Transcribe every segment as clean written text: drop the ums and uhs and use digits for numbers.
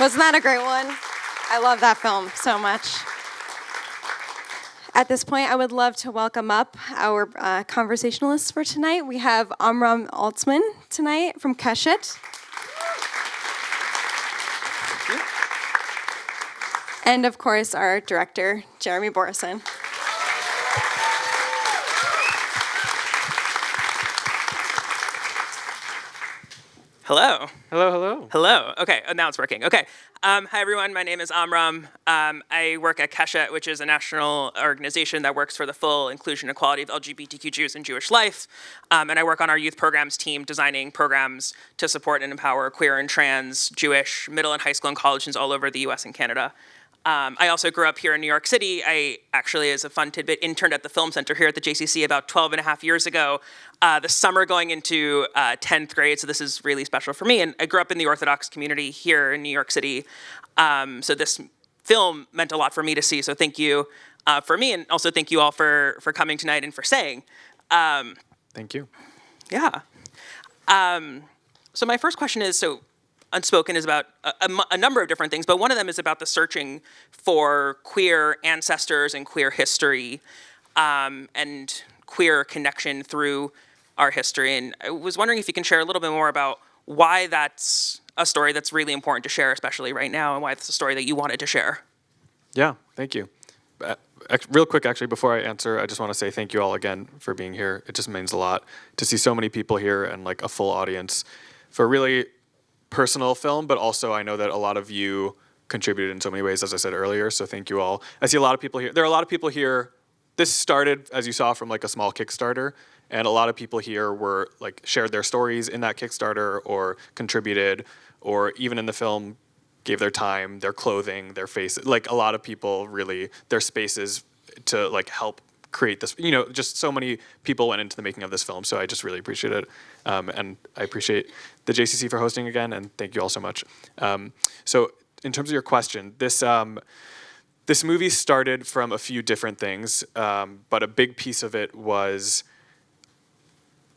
Wasn't that a great one? I love that film so much. At this point, I would love to welcome up our conversationalists for tonight. We have Amram Altzman tonight from Keshet. And of course, our director, Jeremy Borison. Hello. Hello, hello. Hello. Okay, now it's working. Okay. Hi, everyone. My name is Amram. I work at Keshet, which is a national organization that works for the full inclusion and equality of LGBTQ Jews in Jewish life. And I work on our youth programs team, designing programs to support and empower queer and trans Jewish middle and high school and college students all over the US and Canada. I also grew up here in New York City. I actually, as a fun tidbit, interned at the Film Center here at the JCC about 12 and a half years ago, the summer going into 10th grade, so this is really special for me. And I grew up in the Orthodox community here in New York City, so this film meant a lot for me to see, so thank you for me, and also thank you all for coming tonight and for saying. Thank you. Yeah. So my first question is, so Unspoken is about a number of different things, but one of them is about the searching for queer ancestors and queer history and queer connection through our history. And I was wondering if you can share a little bit more about why that's a story that's really important to share, especially right now, and why it's a story that you wanted to share. Yeah, thank you. Real quick, actually, before I answer, I just want to say thank you all again for being here. It just means a lot to see so many people here and like a full audience for really personal film, but also I know that a lot of you contributed in so many ways, as I said earlier, so thank you all. I see a lot of people here. There are a lot of people here. This started, as you saw, from like a small Kickstarter, and a lot of people here were like shared their stories in that Kickstarter or contributed, or even in the film gave their time, their clothing, their faces. Like a lot of people really, their spaces to like help create this, just so many people went into the making of this film, so I just really appreciate it. And I appreciate the JCC for hosting again, and thank you all so much. So in terms of your question, this movie started from a few different things, but a big piece of it was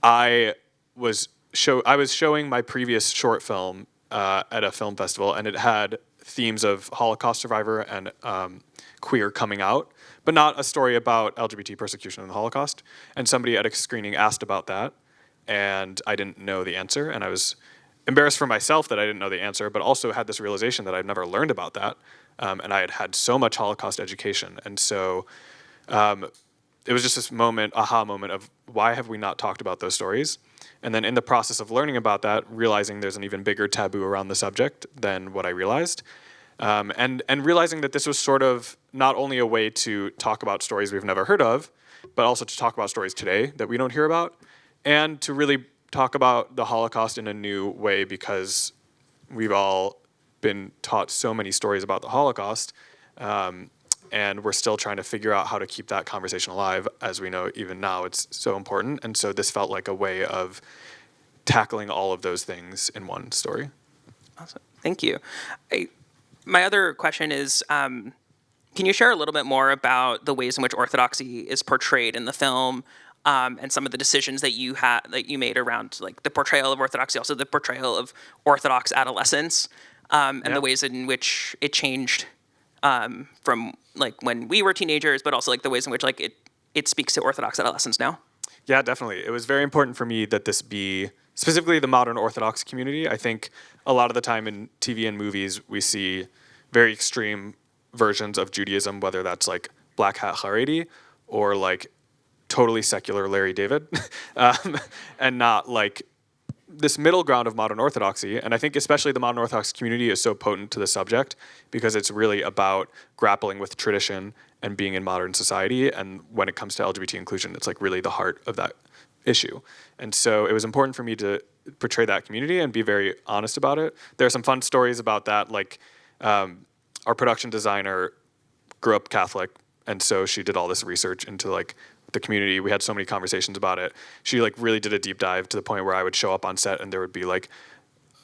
I was showing my previous short film at a film festival, and it had themes of Holocaust survivor and queer coming out, but not a story about LGBT persecution in the Holocaust. And somebody at a screening asked about that, and I didn't know the answer, and I was embarrassed for myself that I didn't know the answer, but also had this realization that I'd never learned about that, and I had had so much Holocaust education. And so it was just this aha moment of why have we not talked about those stories? And then in the process of learning about that, realizing there's an even bigger taboo around the subject than what I realized. And realizing that this was sort of not only a way to talk about stories we've never heard of, but also to talk about stories today that we don't hear about, and to really talk about the Holocaust in a new way, because we've all been taught so many stories about the Holocaust, and we're still trying to figure out how to keep that conversation alive. As we know, even now, it's so important. And so this felt like a way of tackling all of those things in one story. Awesome. Thank you. My other question is, can you share a little bit more about the ways in which Orthodoxy is portrayed in the film, and some of the decisions that you made around like the portrayal of Orthodoxy, also the portrayal of Orthodox adolescents, and the ways in which it changed from like when we were teenagers, but also like the ways in which like it speaks to Orthodox adolescents now? Yeah, definitely. It was very important for me that this be specifically the modern Orthodox community. I think a lot of the time in TV and movies, we see very extreme versions of Judaism, whether that's like Black Hat Haredi or like totally secular Larry David, and not like this middle ground of modern Orthodoxy. And I think especially the modern Orthodox community is so potent to the subject because it's really about grappling with tradition and being in modern society. And when it comes to LGBT inclusion, it's like really the heart of that issue. And so it was important for me to portray that community and be very honest about it. There are some fun stories about that, like our production designer grew up Catholic, and so she did all this research into like the community. We had so many conversations about it. She like really did a deep dive to the point where I would show up on set and there would be like,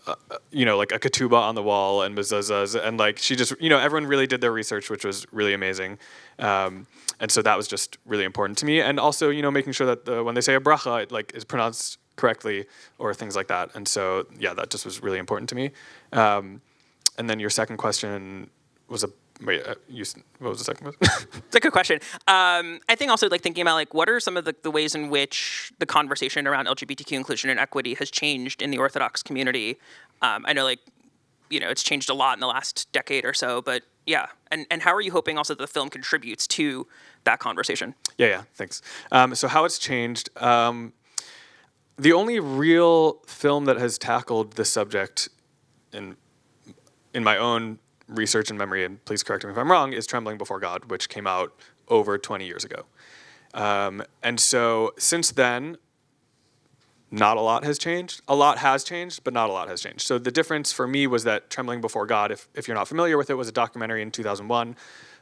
like a ketubah on the wall and mezuzahs, and like she just, everyone really did their research, which was really amazing. And so that was just really important to me. And also, making sure that when they say a bracha, it like is pronounced correctly or things like that. And so, yeah, that just was really important to me. And then your second question was what was the second question? It's a good question. I think also like thinking about like what are some of the ways in which the conversation around LGBTQ inclusion and equity has changed in the Orthodox community. I know like, it's changed a lot in the last decade or so, but yeah. And how are you hoping also that the film contributes to that conversation? Yeah, thanks. So how it's changed. The only real film that has tackled this subject in my own research and memory, and please correct me if I'm wrong, is Trembling Before God, which came out over 20 years ago. And so since then, not a lot has changed. A lot has changed, but not a lot has changed. So the difference for me was that Trembling Before God, if you're not familiar with it, was a documentary in 2001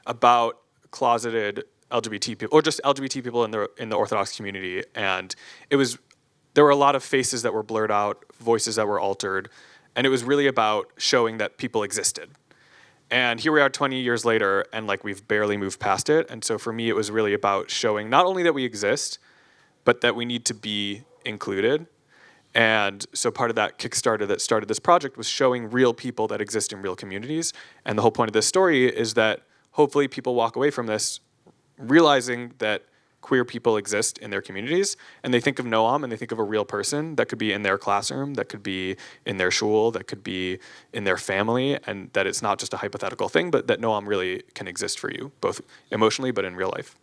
about closeted LGBT people, or just LGBT people in the Orthodox community. And there were a lot of faces that were blurred out, voices that were altered, and it was really about showing that people existed. And here we are 20 years later, and like we've barely moved past it. And so for me, it was really about showing not only that we exist, but that we need to be included. And so part of that Kickstarter that started this project was showing real people that exist in real communities. And the whole point of this story is that hopefully people walk away from this realizing that queer people exist in their communities, and they think of Noam and they think of a real person that could be in their classroom, that could be in their shul, that could be in their family, and that it's not just a hypothetical thing, but that Noam really can exist for you, both emotionally but in real life.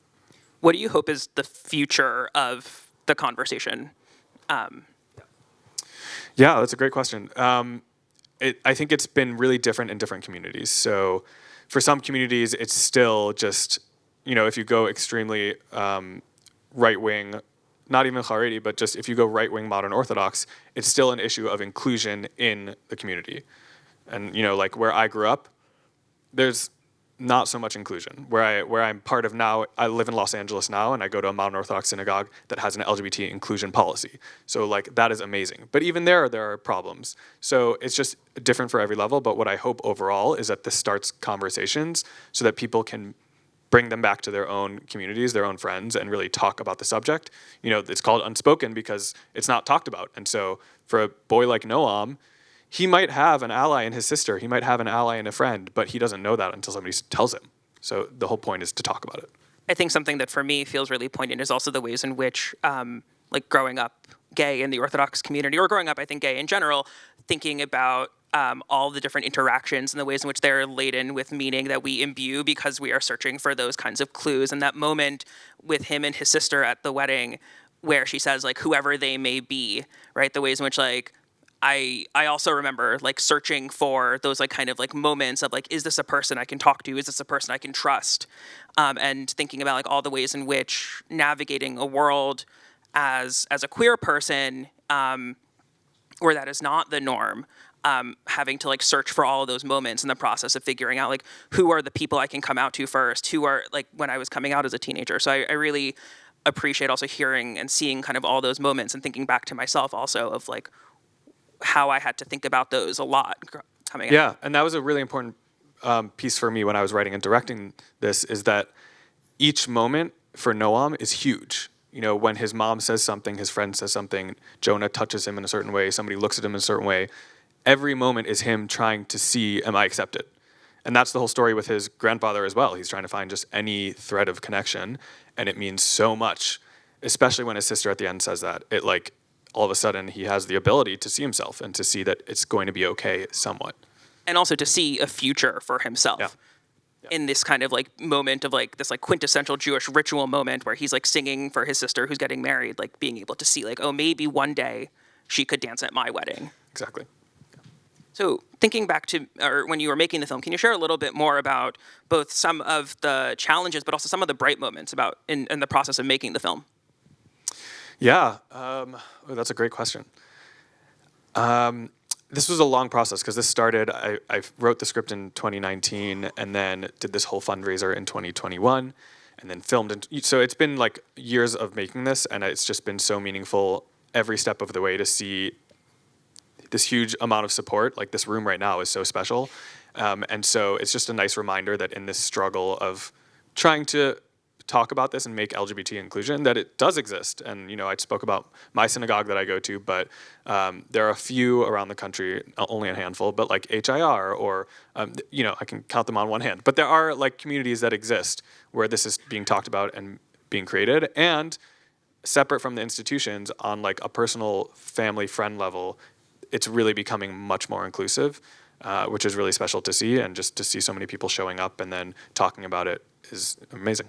What do you hope is the future of the conversation? Yeah, that's a great question. I think it's been really different in different communities. So for some communities, it's still just, if you go extremely right-wing, not even Haredi, but just if you go right-wing modern Orthodox, it's still an issue of inclusion in the community. And, like where I grew up, there's not so much inclusion. Where I'm part of now, I live in Los Angeles now, and I go to a modern Orthodox synagogue that has an LGBT inclusion policy. So like that is amazing. But even there are problems. So it's just different for every level. But what I hope overall is that this starts conversations so that people can bring them back to their own communities, their own friends, and really talk about the subject. It's called Unspoken because it's not talked about. And so for a boy like Noam, he might have an ally in his sister. He might have an ally in a friend, but he doesn't know that until somebody tells him. So the whole point is to talk about it. I think something that for me feels really poignant is also the ways in which, like growing up gay in the Orthodox community, or growing up, I think, gay in general, thinking about all the different interactions and the ways in which they're laden with meaning that we imbue because we are searching for those kinds of clues. And that moment with him and his sister at the wedding where she says, like, whoever they may be, right? The ways in which, like, I also remember like searching for those like kind of like moments of like, is this a person I can talk to? Is this a person I can trust? And thinking about like all the ways in which navigating a world as a queer person, where that is not the norm, having to like search for all of those moments in the process of figuring out like who are the people I can come out to first, who are like when I was coming out as a teenager. So I really appreciate also hearing and seeing kind of all those moments and thinking back to myself also of like how I had to think about those a lot coming out. Yeah, and that was a really important piece for me when I was writing and directing this, is that each moment for Noam is huge. When his mom says something, his friend says something, Jonah touches him in a certain way, somebody looks at him in a certain way, every moment is him trying to see, am I accepted? And that's the whole story with his grandfather as well. He's trying to find just any thread of connection, and it means so much, especially when his sister at the end says that. It like, all of a sudden he has the ability to see himself and to see that it's going to be okay somewhat. And also to see a future for himself. Yeah. In this kind of like moment of like this like quintessential Jewish ritual moment where he's like singing for his sister who's getting married, like being able to see like, oh, maybe one day she could dance at my wedding. Exactly. So thinking back to, or when you were making the film, can you share a little bit more about both some of the challenges, but also some of the bright moments about in the process of making the film? Yeah, that's a great question. This was a long process because this started, I wrote the script in 2019 and then did this whole fundraiser in 2021 and then filmed. So it's been like years of making this, and it's just been so meaningful every step of the way to see this huge amount of support. Like this room right now is so special. And so it's just a nice reminder that in this struggle of trying to talk about this and make LGBT inclusion, that it does exist. And, I spoke about my synagogue that I go to, but there are a few around the country, only a handful, but like HIR or, I can count them on one hand. But there are like communities that exist where this is being talked about and being created. And separate from the institutions on like a personal family friend level, it's really becoming much more inclusive, which is really special to see. And just to see so many people showing up and then talking about it is amazing.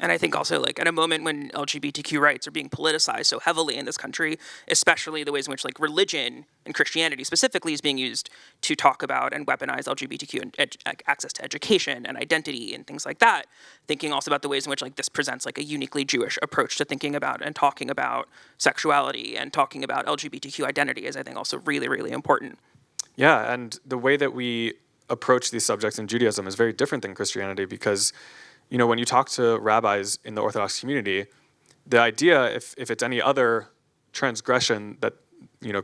And I think also, like, at a moment when LGBTQ rights are being politicized so heavily in this country, especially the ways in which, like, religion and Christianity specifically is being used to talk about and weaponize LGBTQ and access to education and identity and things like that, thinking also about the ways in which, like, this presents, like, a uniquely Jewish approach to thinking about and talking about sexuality and talking about LGBTQ identity is, I think, also really, really important. Yeah, and the way that we approach these subjects in Judaism is very different than Christianity because when you talk to rabbis in the Orthodox community, the idea, if it's any other transgression that,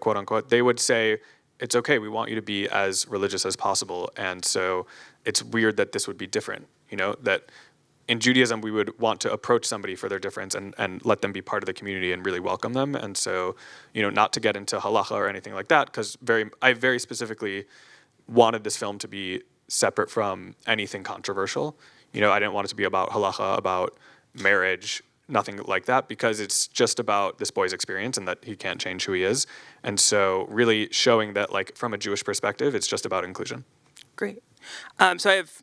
quote unquote, they would say, it's okay, we want you to be as religious as possible. And so it's weird that this would be different, that in Judaism, we would want to approach somebody for their difference and let them be part of the community and really welcome them. And so, not to get into halacha or anything like that, because I very specifically wanted this film to be separate from anything controversial. I didn't want it to be about halacha, about marriage, nothing like that, because it's just about this boy's experience and that he can't change who he is. And so really showing that, like, from a Jewish perspective, it's just about inclusion. Great. So I have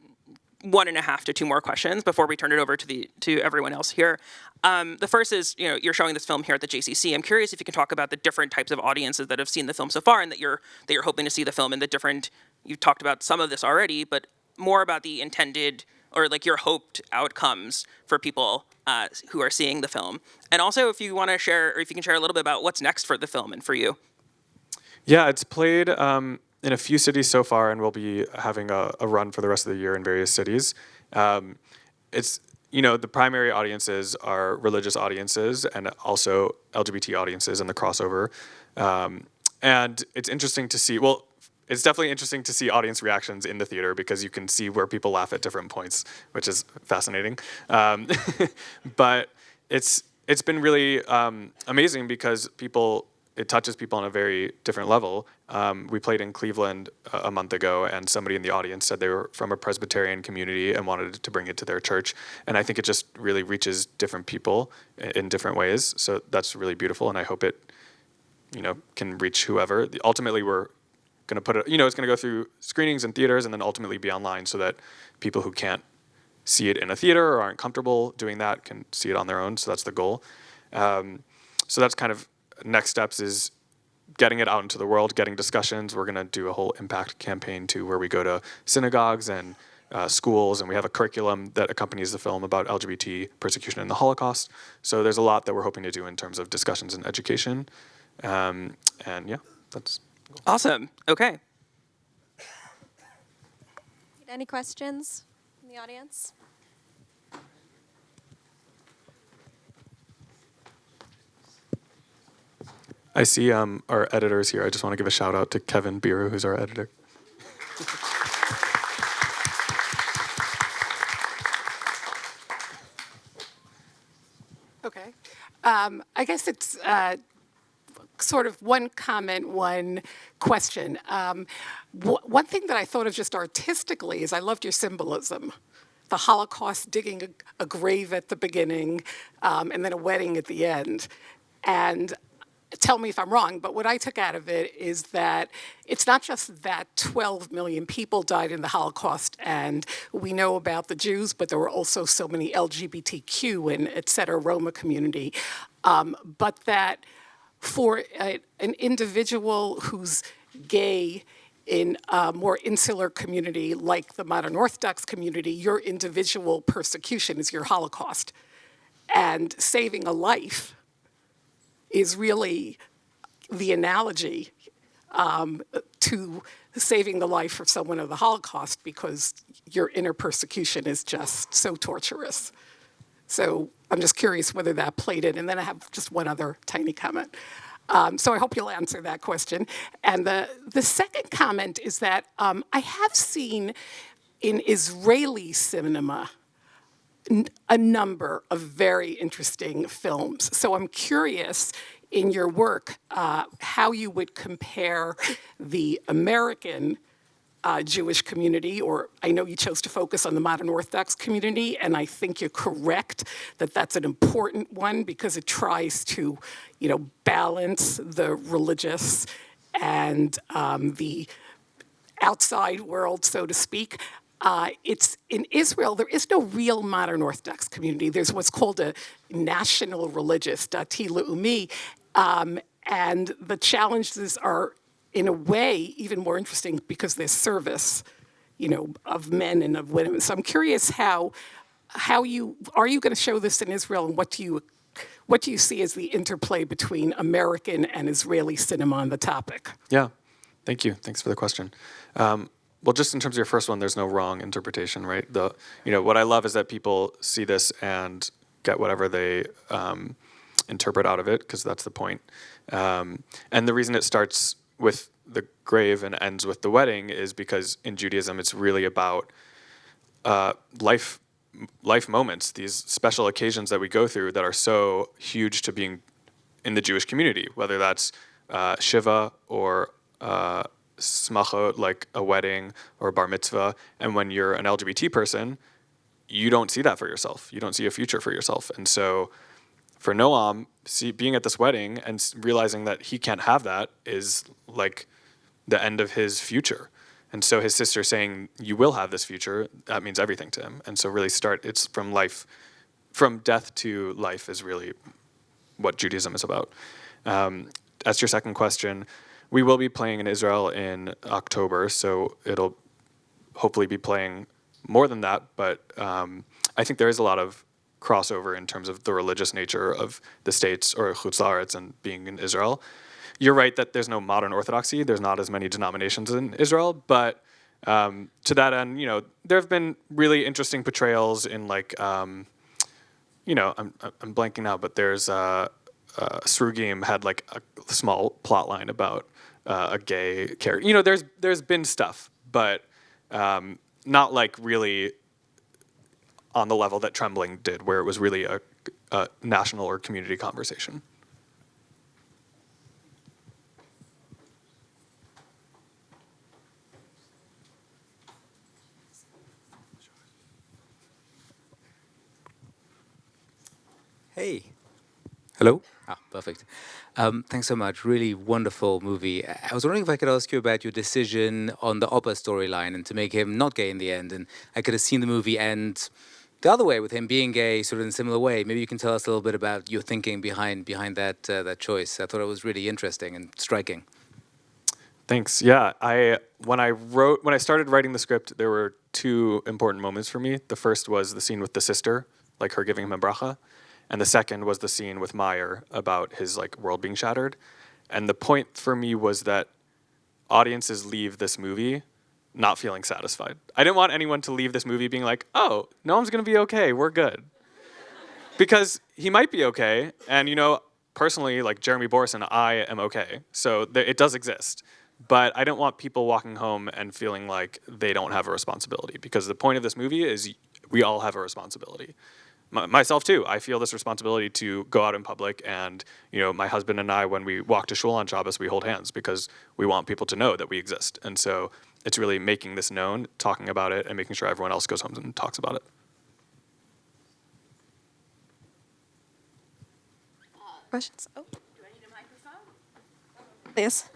1.5 to 2 more questions before we turn it over to everyone else here. The first is, you're showing this film here at the JCC. I'm curious if you can talk about the different types of audiences that have seen the film so far and that you're hoping to see the film in the different, you've talked about some of this already, but more about the intended or like your hoped outcomes for people who are seeing the film. And also if you want to share, or if you can share a little bit about what's next for the film and for you. Yeah, it's played in a few cities so far, and we'll be having a run for the rest of the year in various cities. It's, the primary audiences are religious audiences and also LGBT audiences and the crossover. And it's interesting to see, it's definitely interesting to see audience reactions in the theater because you can see where people laugh at different points, which is fascinating. But it's been really amazing because it touches people on a very different level. We played in Cleveland a month ago, and somebody in the audience said they were from a Presbyterian community and wanted to bring it to their church. And I think it just really reaches different people in different ways. So that's really beautiful, and I hope it, can reach whoever. Ultimately, we're going to put it, it's going to go through screenings and theaters and then ultimately be online so that people who can't see it in a theater or aren't comfortable doing that can see it on their own. So that's the goal. So that's kind of next steps is getting it out into the world, getting discussions. We're going to do a whole impact campaign too, where we go to synagogues and schools, and we have a curriculum that accompanies the film about LGBT persecution and the Holocaust. So there's a lot that we're hoping to do in terms of discussions and education. And yeah, that's cool. Awesome. Okay. Any questions from the audience? I see our editors here. I just want to give a shout out to Kevin Biru, who's our editor. Okay. I guess it's sort of one comment, one question. One thing that I thought of just artistically is I loved your symbolism. The Holocaust, digging a grave at the beginning, and then a wedding at the end. And tell me if I'm wrong, but what I took out of it is that it's not just that 12 million people died in the Holocaust, and we know about the Jews, but there were also so many LGBTQ and et cetera, Roma community, but that for an individual who's gay in a more insular community like the modern Orthodox community, your individual persecution is your Holocaust. And saving a life is really the analogy to saving the life of someone of the Holocaust, because your inner persecution is just so torturous. So I'm just curious whether that played in. And then I have just one other tiny comment. So I hope you'll answer that question. And the second comment is that I have seen in Israeli cinema a number of very interesting films. So I'm curious, in your work, how you would compare the American Jewish community, or I know you chose to focus on the modern Orthodox community, and I think you're correct that that's an important one because it tries to, balance the religious and the outside world, so to speak. It's in Israel, there is no real modern Orthodox community. There's what's called a national religious, dati le'umi, and the challenges are, in a way, even more interesting because there's service, of men and of women. So I'm curious how are you going to show this in Israel, and what do you see as the interplay between American and Israeli cinema on the topic? Yeah, thank you. Thanks for the question. Well, just in terms of your first one, there's no wrong interpretation, right? What I love is that people see this and get whatever they interpret out of it, because that's the point. And the reason it starts with the grave and ends with the wedding is because in Judaism, it's really about life moments, these special occasions that we go through that are so huge to being in the Jewish community, whether that's Shiva or smachot, like a wedding or a bar mitzvah. And when you're an LGBT person, you don't see that for yourself. You don't see a future for yourself. And so for Noam, being at this wedding and realizing that he can't have that is like the end of his future. And so his sister saying, you will have this future, that means everything to him. And so really it's from death to life is really what Judaism is about. As to your second question, we will be playing in Israel in October, so it'll hopefully be playing more than that, but I think there is a lot of crossover in terms of the religious nature of the States or Chutz La'aretz and being in Israel. You're right that there's no modern Orthodoxy. There's not as many denominations in Israel, but to that end, there have been really interesting portrayals in I'm blanking now, but there's Srugim had like a small plot line about a gay character. There's been stuff, but not like really on the level that Trembling did, where it was really a national or community conversation. Hey. Hello? Perfect. Thanks so much. Really wonderful movie. I was wondering if I could ask you about your decision on the Oppa storyline and to make him not gay in the end. And I could have seen the movie end the other way with him being gay, sort of in a similar way. Maybe you can tell us a little bit about your thinking behind that choice. I thought it was really interesting and striking. Thanks. Yeah, when I started writing the script, there were two important moments for me. The first was the scene with the sister, like her giving him a bracha. And the second was the scene with Meyer about his world being shattered. And the point for me was that audiences leave this movie not feeling satisfied. I didn't want anyone to leave this movie being like, oh, Noam's going to be okay, we're good. Because he might be okay, and personally, like Jeremy Borison, I am okay. So it does exist. But I don't want people walking home and feeling like they don't have a responsibility, because the point of this movie is we all have a responsibility. Myself too. I feel this responsibility to go out in public, and my husband and I, when we walk to shul on Shabbos, we hold hands because we want people to know that we exist. And so it's really making this known, talking about it, and making sure everyone else goes home and talks about it. Questions? Oh, do I need a microphone? Yes.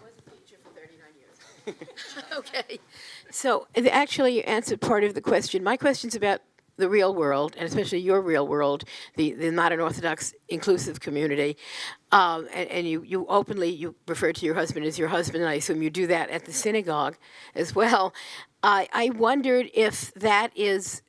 Okay. So actually, you answered part of the question. My question's about the real world, and especially your real world, the modern Orthodox inclusive community. And you openly refer to your husband as your husband, and I assume you do that at the synagogue as well. I wondered if that is,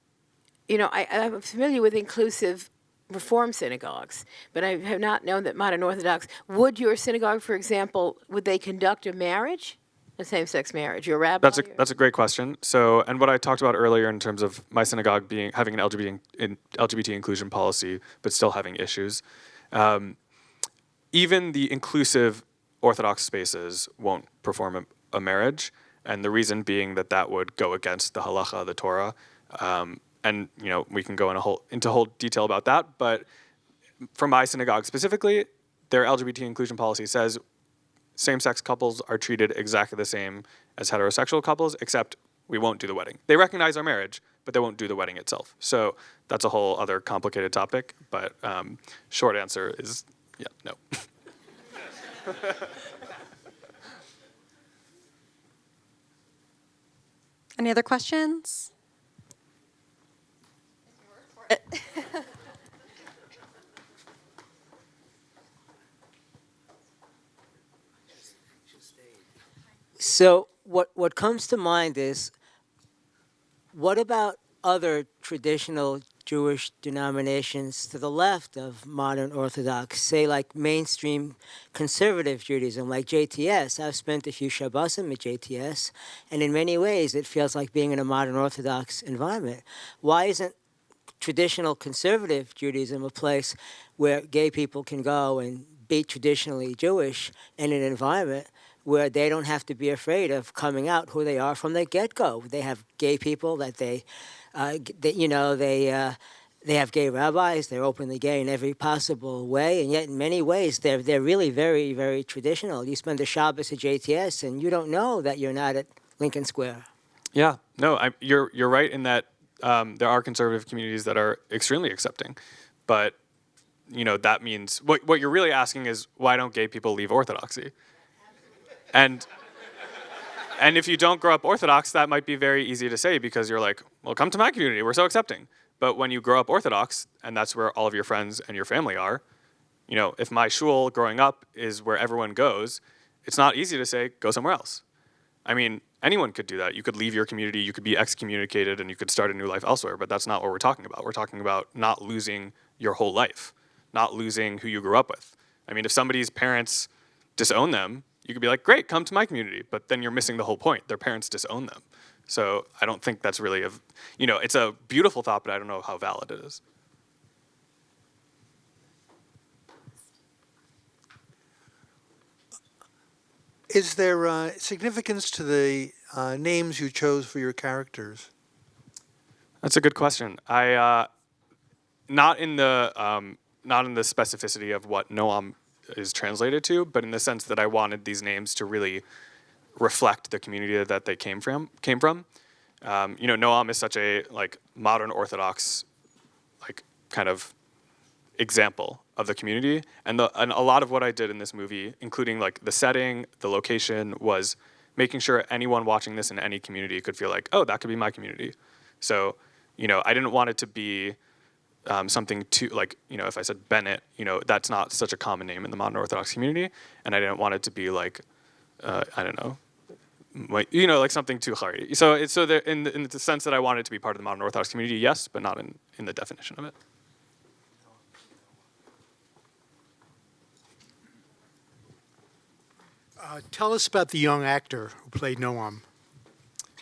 I'm familiar with inclusive Reform synagogues, but I have not known that modern Orthodox. Would your synagogue, for example, would they conduct a marriage? A same-sex marriage, your rabbi? That's a great question. So, and what I talked about earlier in terms of my synagogue having an LGBT inclusion policy, but still having issues. Even the inclusive Orthodox spaces won't perform a marriage, and the reason being that would go against the halacha, the Torah. and we can go into whole detail about that. But for my synagogue specifically, their LGBT inclusion policy says same-sex couples are treated exactly the same as heterosexual couples, except we won't do the wedding. They recognize our marriage, but they won't do the wedding itself. So that's a whole other complicated topic. But short answer is, yeah, no. Any other questions? So what comes to mind is, what about other traditional Jewish denominations to the left of modern Orthodox, say like mainstream conservative Judaism, like JTS? I've spent a few Shabbosim at JTS, and in many ways it feels like being in a modern Orthodox environment. Why isn't traditional conservative Judaism a place where gay people can go and be traditionally Jewish in an environment where they don't have to be afraid of coming out who they are from the get-go? They have gay people that they have gay rabbis. They're openly gay in every possible way, and yet in many ways they're really very, very traditional. You spend a Shabbos at JTS, and you don't know that you're not at Lincoln Square. Yeah, no, you're right in that there are conservative communities that are extremely accepting, but that means what you're really asking is, why don't gay people leave Orthodoxy? And if you don't grow up Orthodox, that might be very easy to say because you're like, well, come to my community, we're so accepting. But when you grow up Orthodox, and that's where all of your friends and your family are, if my shul growing up is where everyone goes, it's not easy to say, go somewhere else. I mean, anyone could do that. You could leave your community, you could be excommunicated, and you could start a new life elsewhere, but that's not what we're talking about. We're talking about not losing your whole life, not losing who you grew up with. I mean, if somebody's parents disown them, you could be like, great, come to my community, but then you're missing the whole point. Their parents disown them. So I don't think that's really it's a beautiful thought, but I don't know how valid it is. Is there significance to the names you chose for your characters? That's a good question. I not in the specificity of what Noam is translated to, but in the sense that I wanted these names to really reflect the community that they came from. Noam is such a modern Orthodox kind of example of the community, and a lot of what I did in this movie, including the setting, the location, was making sure anyone watching this in any community could feel like, oh, that could be my community. So, I didn't want it to be something too if I said Bennett, that's not such a common name in the modern Orthodox community, and I didn't want it to be I don't know, something too Haredi. So it's in the sense that I wanted it to be part of the modern Orthodox community, yes, but not in the definition of it. Tell us about the young actor who played Noam.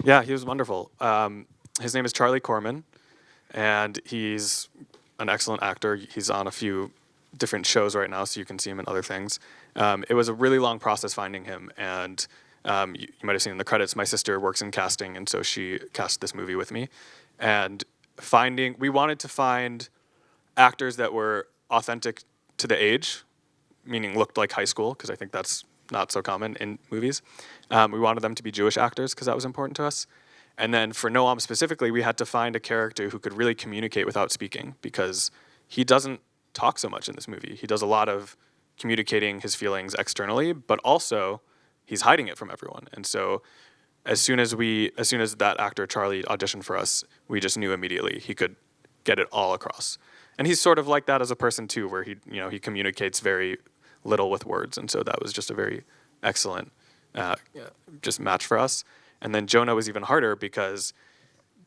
Yeah, he was wonderful. His name is Charlie Corman, and he's an excellent actor. He's on a few different shows right now, so you can see him in other things. It was a really long process finding him, and you might have seen in the credits, my sister works in casting, and so she cast this movie with me. And we wanted to find actors that were authentic to the age, meaning looked like high school, because I think that's not so common in movies. We wanted them to be Jewish actors because that was important to us. And then for Noam specifically, we had to find a character who could really communicate without speaking, because he doesn't talk so much in this movie. He does a lot of communicating his feelings externally, but also he's hiding it from everyone. And so as soon as that actor Charlie auditioned for us, we just knew immediately he could get it all across. And he's sort of like that as a person too, where he communicates very little with words, and so that was just a very excellent just match for us. And then Jonah was even harder because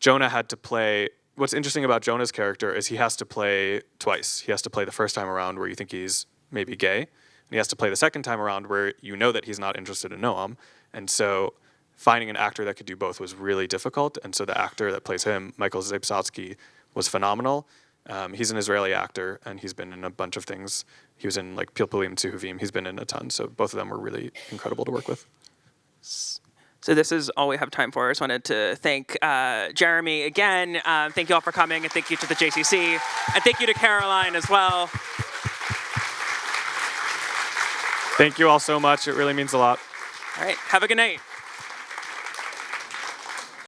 Jonah had to play. What's interesting about Jonah's character is he has to play twice. He has to play the first time around where you think he's maybe gay, and he has to play the second time around where you know that he's not interested in Noam. And so finding an actor that could do both was really difficult. And so the actor that plays him, Michael Zabsatsky, was phenomenal. He's an Israeli actor, and he's been in a bunch of things. He was in Pilpulim Tzehuvim. He's been in a ton. So both of them were really incredible to work with. So this is all we have time for. I just wanted to thank Jeremy again. Thank you all for coming, and thank you to the JCC, and thank you to Caroline as well. Thank you all so much. It really means a lot. All right, have a good night.